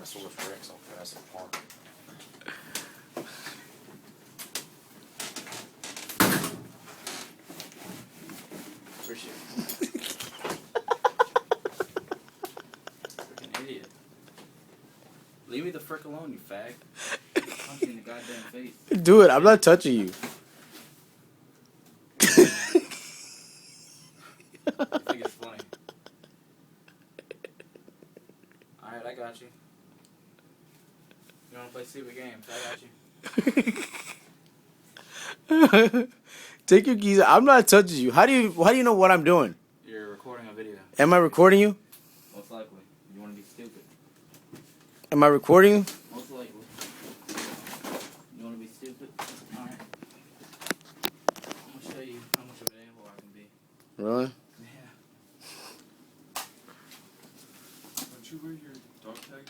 Tyrannosaurus Rex on Jurassic Park. Appreciate it. Freaking idiot. Leave me the frick alone, you fag. Punch you in the goddamn face. Do it. I'm not touching you. You think it's funny. Alright, I got you. You wanna play stupid games? I got you. Take your keys. I'm not touching you. How do you know what I'm doing? You're recording a video. Am I recording you? Most likely. You wanna be stupid. Am I recording you? Most likely. You wanna be stupid? Alright. I'm gonna show you how much of an a-hole I can be. Really? Yeah. Don't you wear your dog tag